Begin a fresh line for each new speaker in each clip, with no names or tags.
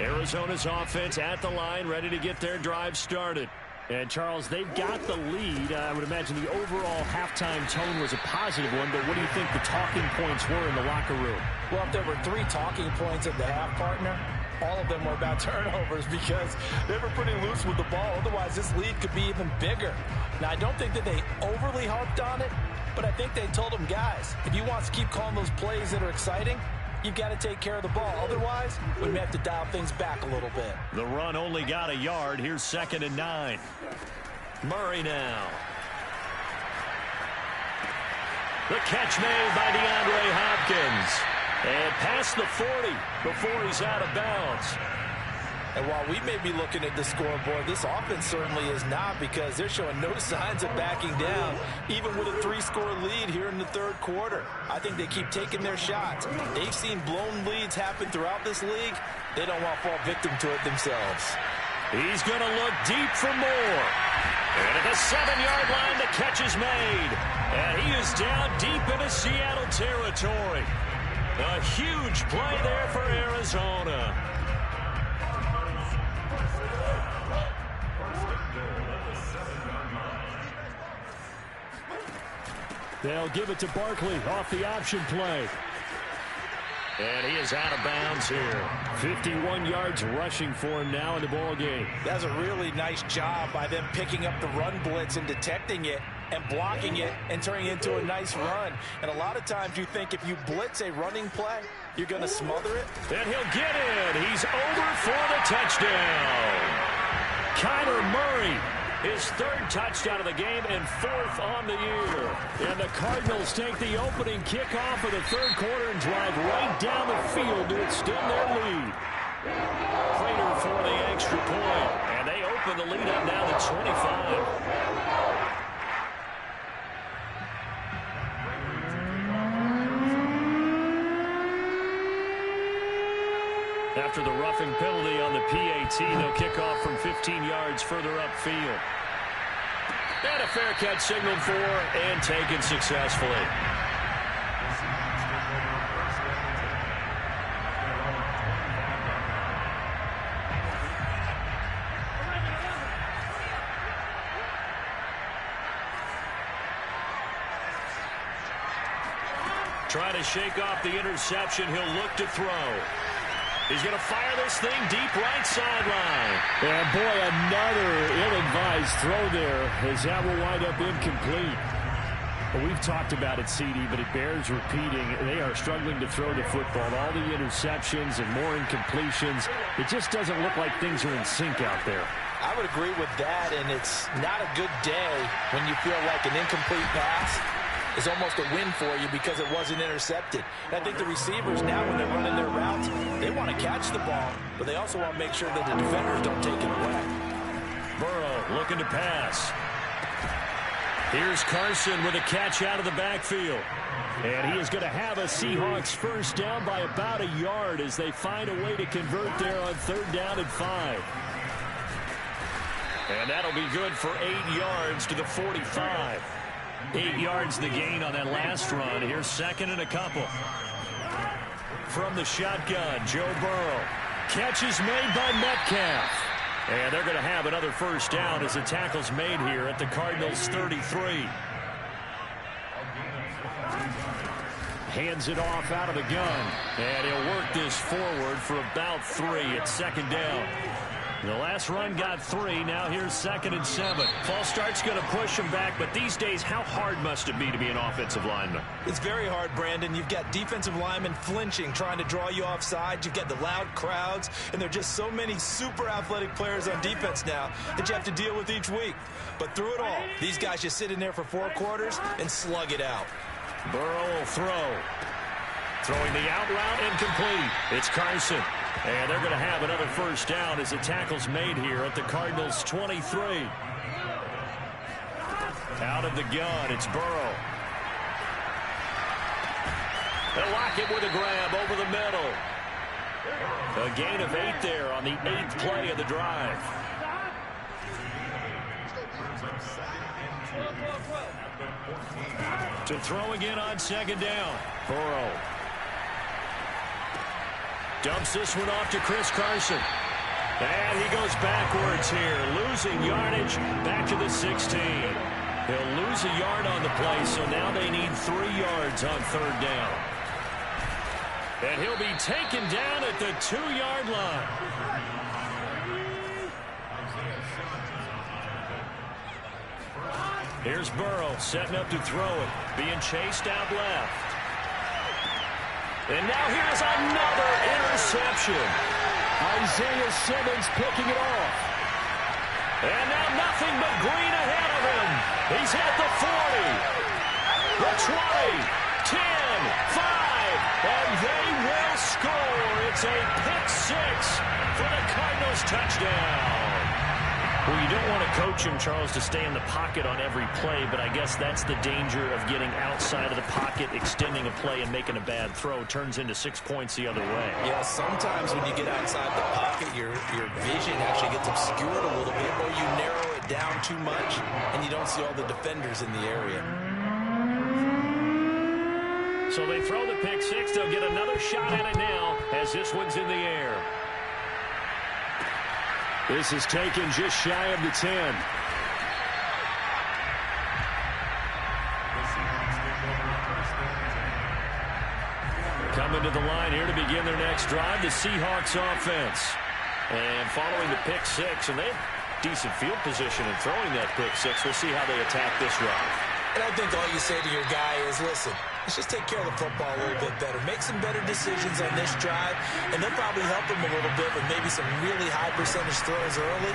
Arizona's offense at the line, ready to get their drive started. And, Charles, they've got the lead. I would imagine the overall halftime tone was a positive one, but what do you think the talking points were in the locker room?
Well, if there were 3 talking points at the half, partner, all of them were about turnovers because they were pretty loose with the ball. Otherwise, this lead could be even bigger. Now, I don't think that they overly harped on it, but I think they told them, guys, if you want to keep calling those plays that are exciting, you've got to take care of the ball. Otherwise, we may have to dial things back a little bit.
The run only got a yard. Here's 2nd and 9. Murray now. The catch made by DeAndre Hopkins. And past the 40 before he's out of bounds.
And while we may be looking at the scoreboard, this offense certainly is not, because they're showing no signs of backing down, even with a 3-score lead here in the 3rd quarter. I think they keep taking their shots. They've seen blown leads happen throughout this league. They don't want to fall victim to it themselves.
He's going to look deep for more. And at the 7-yard line, the catch is made. And he is down deep into Seattle territory. A huge play there for Arizona. They'll give it to Barkley off the option play. And he is out of bounds here. 51 yards rushing for him now in the ball game.
That's a really nice job by them picking up the run blitz and detecting it and blocking it and turning it into a nice run. And a lot of times you think if you blitz a running play, you're going to smother it.
And he'll get it. He's over for the touchdown. Kyler Murray, his 3rd touchdown of the game and 4th on the year. And the Cardinals take the opening kickoff of the 3rd quarter and drive right down the field to extend their lead. Prater for the extra point. And they open the lead up now to 25. After the roughing penalty on the PAT, they'll kick off from 15 yards further upfield. And a fair catch signaled for and taken successfully. Trying to shake off the interception, he'll look to throw. He's going to fire this thing deep right sideline. And boy, another ill-advised throw there, as that will wind up incomplete. Well, we've talked about it, CD, but it bears repeating. They are struggling to throw the football. All the interceptions and more incompletions. It just doesn't look like things are in sync out there.
I would agree with that, and it's not a good day when you feel like an incomplete pass is almost a win for you because it wasn't intercepted. And I think the receivers now, when they're running their routes, they want to catch the ball, but they also want to make sure that the defenders don't take it away.
Burrow looking to pass. Here's Carson with a catch out of the backfield. And he is going to have a Seahawks first down by about a yard as they find a way to convert there on 3rd down and 5. And that'll be good for 8 yards to the 45. 8 yards the gain on that last run. Here's 2nd and a couple. From the shotgun, Joe Burrow. Catch is made by Metcalf. And they're going to have another first down as the tackle's made here at the Cardinals' 33. Hands it off out of the gun. And he'll work this forward for about 3 at 2nd down. The last run got 3. Now here's 2nd and 7. False start's going to push him back, but these days, how hard must it be to be an offensive lineman?
It's very hard, Brandon. You've got defensive linemen flinching, trying to draw you offside. You've got the loud crowds, and there are just so many super athletic players on defense now that you have to deal with each week. But through it all, these guys just sit in there for 4 quarters and slug it out.
Burrow will throw. Throwing the out route, incomplete. It's Carson. And they're going to have another first down as the tackle's made here at the Cardinals' 23. Out of the gun, it's Burrow. They'll lock it with a grab over the middle. A gain of 8 there on the 8th play of the drive. To throw again on 2nd down. Burrow. Dumps this one off to Chris Carson. And he goes backwards here, losing yardage back to the 16. He'll lose a yard on the play, so now they need 3 yards on 3rd down. And he'll be taken down at the 2-yard line. Here's Burrow setting up to throw it, being chased out left. And now here's another interception. Isaiah Simmons picking it off. And now nothing but green ahead of him. He's at the 40, the 20, 10, 5, and they will score. It's a pick 6 for the Cardinals touchdown. Well, you don't want to coach him, Charles, to stay in the pocket on every play, but I guess that's the danger of getting outside of the pocket, extending a play, and making a bad throw. Turns into 6 points the other way.
Yeah, sometimes when you get outside the pocket, your vision actually gets obscured a little bit, or you narrow it down too much, and you don't see all the defenders in the area.
So they throw the pick 6. They'll get another shot at it now as this one's in the air. This is taken just shy of the 10. Coming to the line here to begin their next drive, the Seahawks offense. And following the pick 6, and they have decent field position in throwing that pick 6. We'll see how they attack this run.
And I think all you say to your guy is, listen, let's just take care of the football a little bit better. Make some better decisions on this drive, and they'll probably help him a little bit with maybe some really high percentage throws early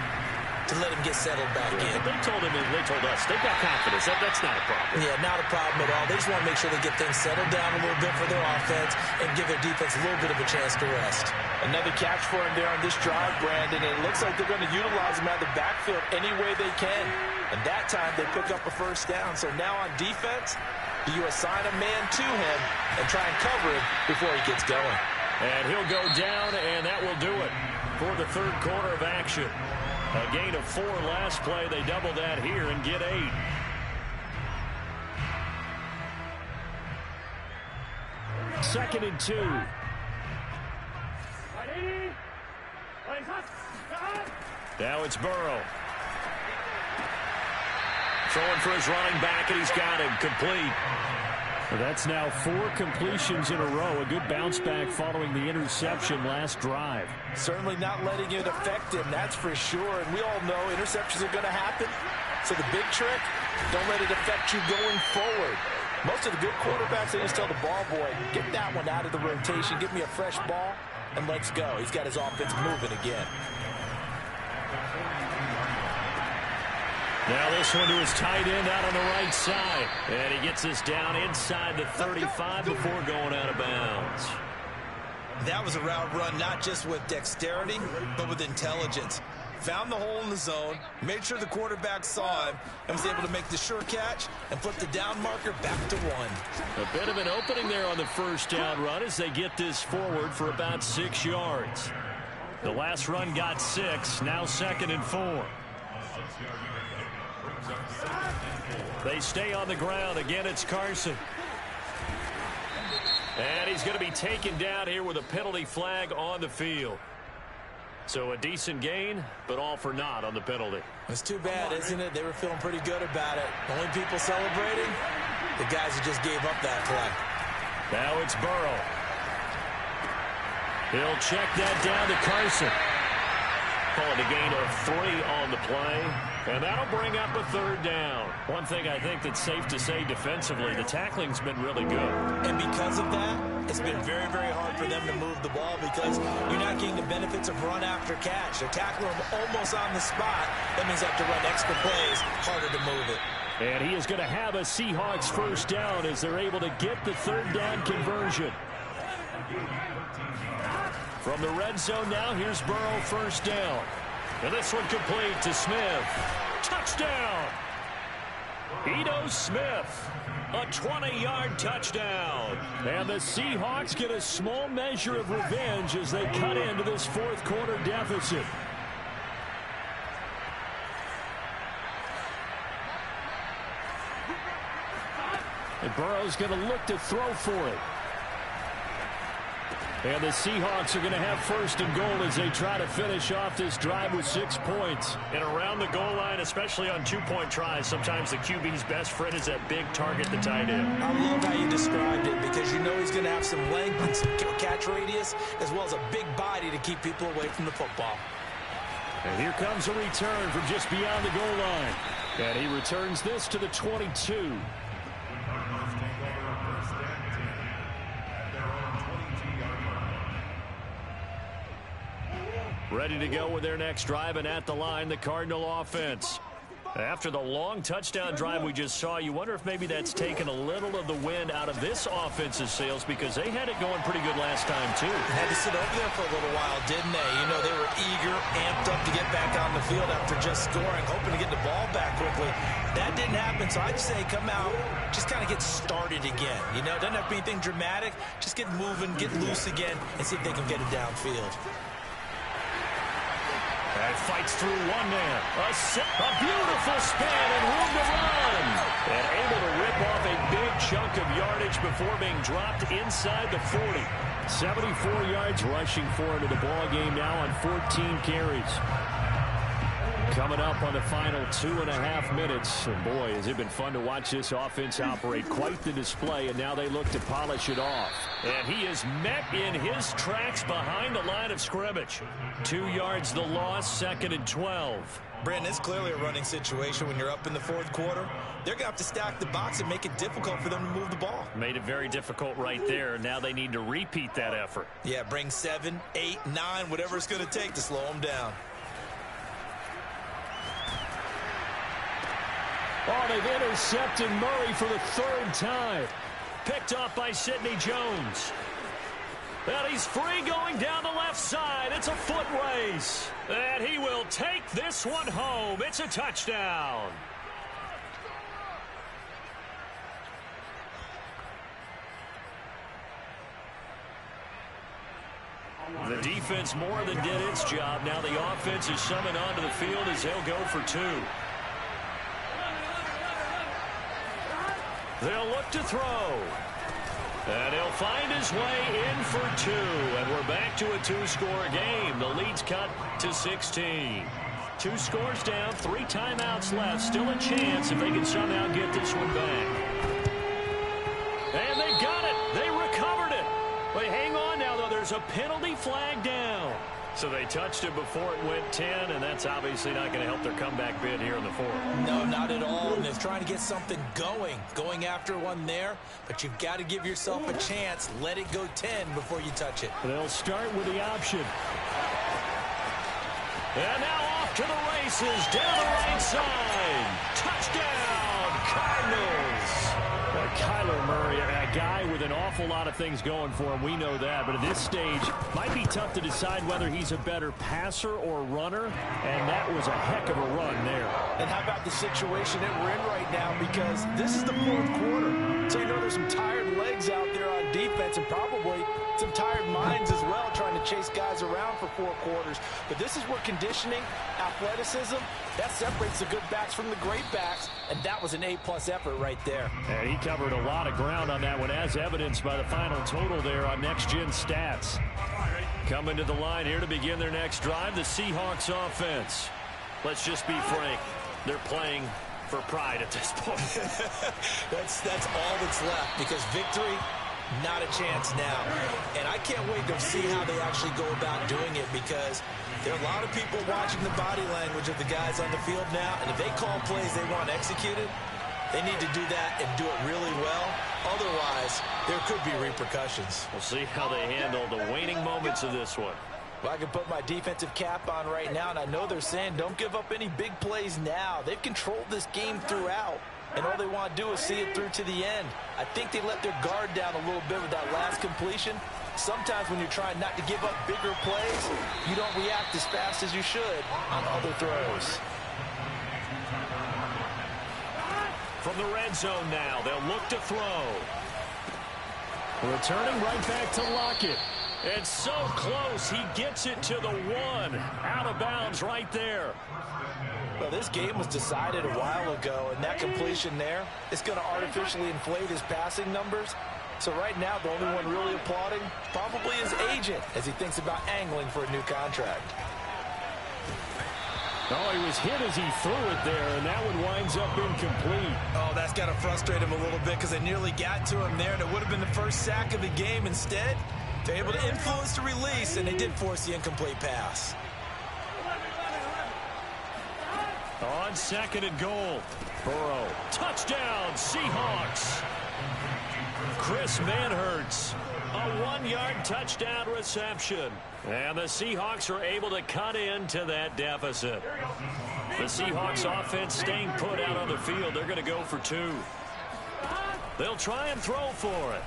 to let him get settled back in.
They told us, they've got confidence. That's not a problem.
Yeah, not a problem at all. They just want to make sure they get things settled down a little bit for their offense and give their defense a little bit of a chance to rest. Another catch for him there on this drive, Brandon, and it looks like they're going to utilize him out of the backfield any way they can. And that time they pick up a first down. So now on defense, you assign a man to him and try and cover him before he gets going.
And he'll go down, and that will do it for the 3rd quarter of action. A gain of 4 last play. They double that here and get 8. Second and 2. Now it's Burrow. Throwing for his running back, and he's got him complete. Well, that's now 4 completions in a row. A good bounce back following the interception last drive.
Certainly not letting it affect him, that's for sure. And we all know interceptions are going to happen. So the big trick, don't let it affect you going forward. Most of the good quarterbacks, they just tell the ball boy, get that one out of the rotation, give me a fresh ball, and let's go. He's got his offense moving again.
Now this one to his tight end out on the right side. And he gets us down inside the 35 before going out of bounds.
That was a route run not just with dexterity, but with intelligence. Found the hole in the zone, made sure the quarterback saw him, and was able to make the sure catch and flip the down marker back to 1.
A bit of an opening there on the first down run as they get this forward for about 6 yards. The last run got 6, now 2nd and 4. They stay on the ground. Again, it's Carson. And he's going to be taken down here with a penalty flag on the field. So a decent gain, but all for naught on the penalty.
It's too bad, isn't it? They were feeling pretty good about it. Only people celebrating, the guys who just gave up that play.
Now it's Burrow. He'll check that down to Carson. Calling a gain of 3 on the play. And that'll bring up a 3rd down. One thing I think that's safe to say defensively, the tackling's been really good.
And because of that, it's been very, very hard for them to move the ball because you're not getting the benefits of run after catch. They're tackling them almost on the spot. That means they have to run extra plays, harder to move it.
And he is going to have a Seahawks first down as they're able to get the 3rd down conversion. From the red zone now, here's Burrow, first down. And this one complete to Smith. Touchdown! Ito Smith, a 20-yard touchdown. And the Seahawks get a small measure of revenge as they cut into this 4th quarter deficit. And Burrow's going to look to throw for it. And the Seahawks are going to have first and goal as they try to finish off this drive with 6 points.
And around the goal line, especially on two-point tries, sometimes the QB's best friend is that big target, the tight end.
I love how you described it because you know he's going to have some length and some catch radius as well as a big body to keep people away from the football.
And here comes a return from just beyond the goal line. And he returns this to the 22. Ready to go with their next drive, and at the line, the Cardinal offense. After the long touchdown drive we just saw, you wonder if maybe that's taken a little of the wind out of this offense's sails because they had it going pretty good last time, too.
Had to sit over there for a little while, didn't they? You know, they were eager, amped up to get back on the field after just scoring, hoping to get the ball back quickly. That didn't happen, so I'd say come out, just kind of get started again. You know, it doesn't have to be anything dramatic. Just get moving, get loose again, and see if they can get it downfield.
And fights through one man. A beautiful span and room to run. And able to rip off a big chunk of yardage before being dropped inside the 40. 74 yards rushing for into the ball game now on 14 carries. Coming up on the final 2.5 minutes. And boy, has it been fun to watch this offense operate. Quite the display, and now they look to polish it off. And he is met in his tracks behind the line of scrimmage. 2 yards the loss, 2nd and 12.
Brandon, it's clearly a running situation when you're up in the fourth quarter. They're going to have to stack the box and make it difficult for them to move the ball.
Made it very difficult right there. Now they need to repeat that effort.
Yeah, bring 7, 8, 9, whatever it's going to take to slow them down.
Oh, they've intercepted Murray for the 3rd time.
Picked off by Sidney Jones. And he's free going down the left side. It's a foot race. And he will take this one home. It's a touchdown. The defense more than did its job. Now the offense is summoned onto the field as they'll go for 2. They'll look to throw. And he'll find his way in for 2. And we're back to a 2-score game. The lead's cut to 16. 2 scores down, 3 timeouts left. Still a chance if they can somehow get this one back. And they got it. They recovered it. But hang on now, though. There's a penalty flag down. So they touched it before it went 10, and that's obviously not going to help their comeback bid here in the 4th.
No, not at all. And they're trying to get something going after one there. But you've got to give yourself a chance. Let it go 10 before you touch it.
They'll start with the option. And now off to the races, down the right side. Touchdown, Cardinals. Kyler Murray, a guy with an awful lot of things going for him. We know that. But at this stage, might be tough to decide whether he's a better passer or runner. And that was a heck of a run there.
And how about the situation that we're in right now? Because this is the 4th quarter. So you know there's some tired legs out there on defense and probably some tired minds as well trying to chase guys around for 4 quarters. But this is where conditioning, athleticism, that separates the good backs from the great backs. And that was an A-plus effort right there.
And he covered a lot of ground on that one, as evidenced by the final total there on Next Gen Stats. Coming to the line here to begin their next drive, the Seahawks offense. Let's just be frank. They're playing for pride at this point.
that's all that's left, because victory, not a chance now. And I can't wait to see how they actually go about doing it, because there are a lot of people watching the body language of the guys on the field now, and if they call plays they want executed, they need to do that and do it really well. Otherwise, there could be repercussions.
We'll see how they handle the waning moments of this one.
Well, I can put my defensive cap on right now, and I know they're saying don't give up any big plays now. They've controlled this game throughout, and all they want to do is see it through to the end. I think they let their guard down a little bit with that last completion. Sometimes when you're trying not to give up bigger plays, you don't react as fast as you should on other throws.
From the red zone now, they'll look to throw.
Returning right back to Lockett.
It's so close, he gets it to the 1. Out of bounds right there.
Well, this game was decided a while ago, and that completion there is going to artificially inflate his passing numbers. So right now, the only one really applauding probably his agent as he thinks about angling for a new contract.
Oh, he was hit as he threw it there, and that one winds up incomplete.
Oh, that's got to frustrate him a little bit because they nearly got to him there, and it would have been the first sack of the game. Instead, they're able to influence the release, and they did force the incomplete pass.
On second and goal, Burrow. Touchdown, Seahawks. Chris Manhertz, a 1-yard touchdown reception. And the Seahawks are able to cut into that deficit. The Seahawks offense staying put out on the field. They're going to go for 2. They'll try and throw for it.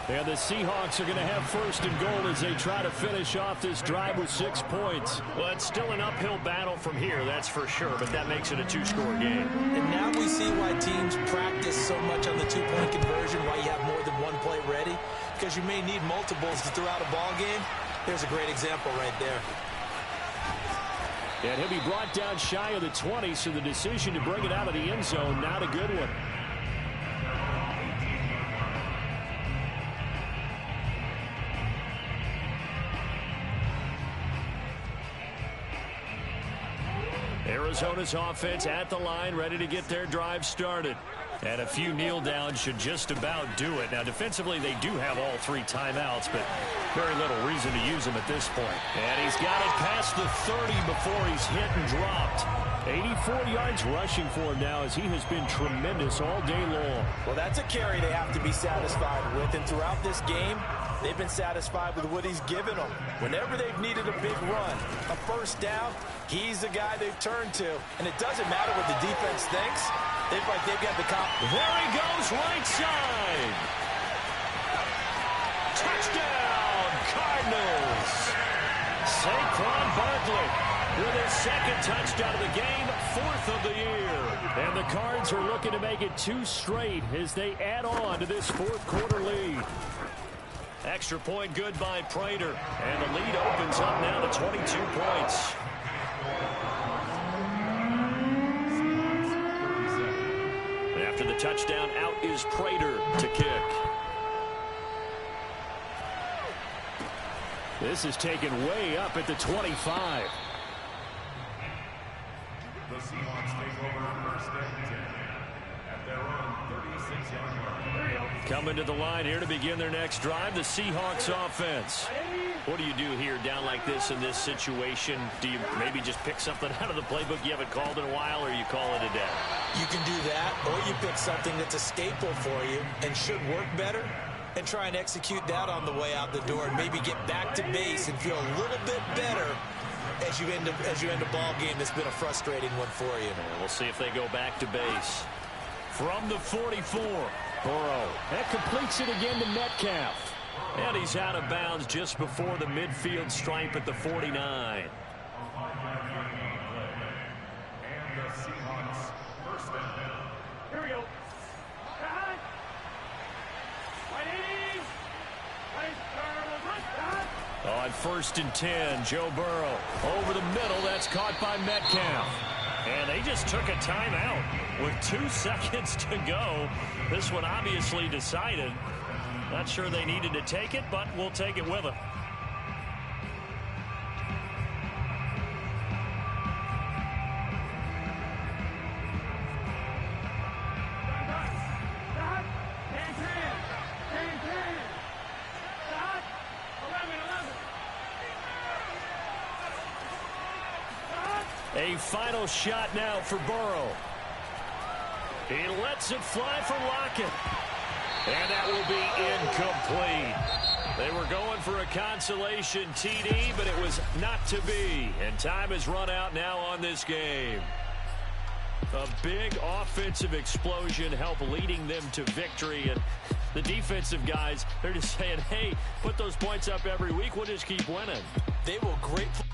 And the Seahawks are going to have first and goal as they try to finish off this drive with 6 points.
Well, it's still an uphill battle from here, that's for sure, but that makes it a 2-score game.
And now we see why teams practice so much on the 2-point conversion, why you have more than one play ready, because you may need multiples to throw out a ball game. Here's a great example right there.
And he'll be brought down shy of the 20, so the decision to bring it out of the end zone, not a good one. Arizona's offense at the line, ready to get their drive started. And a few kneel downs should just about do it. Now, defensively, they do have all 3 timeouts, but very little reason to use them at this point. And he's got it past the 30 before he's hit and dropped. 84 yards rushing for him now as he has been tremendous all day long.
Well, that's a carry they have to be satisfied with. And throughout this game, they've been satisfied with what he's given them. Whenever they've needed a big run, a first down, he's the guy they've turned to. And it doesn't matter what the defense thinks. They feel like they've got the
There he goes, right side. Touchdown, Cardinals. Saquon Barkley with his second touchdown of the game, 4th of the year. And the Cards are looking to make it 2 straight as they add on to this 4th quarter lead.
Extra point good by Prater. And the lead opens up now to 22 points. After the touchdown, out is Prater to kick.
This is taken way up at the 25.
The Seahawks take over first and 10 at their own 36-yard line.
Coming to the line here to begin their next drive, the Seahawks offense.
What do you do here down like this in this situation? Do you maybe just pick something out of the playbook you haven't called in a while, or you call it a day?
You can do that, or you pick something that's a staple for you and should work better and try and execute that on the way out the door and maybe get back to base and feel a little bit better as you end a ball game that's been a frustrating one for you.
And we'll see if they go back to base.
From the 44, Burrow. That completes it again to Metcalf.
And he's out of bounds just before the midfield stripe at the 49.
And the Seahawks first down. Here we go.
On 1st and 10, Joe Burrow over the middle. That's caught by Metcalf.
And they just took a timeout with 2 seconds to go. This one obviously decided. Not sure they needed to take it, but we'll take it with them.
A final shot now for Burrow. He lets it fly for Lockett. And that will be incomplete. They were going for a consolation TD, but it was not to be. And time has run out now on this game. A big offensive explosion helped leading them to victory. And the defensive guys, they're just saying, hey, put those points up every week. We'll just keep winning.
They will greatly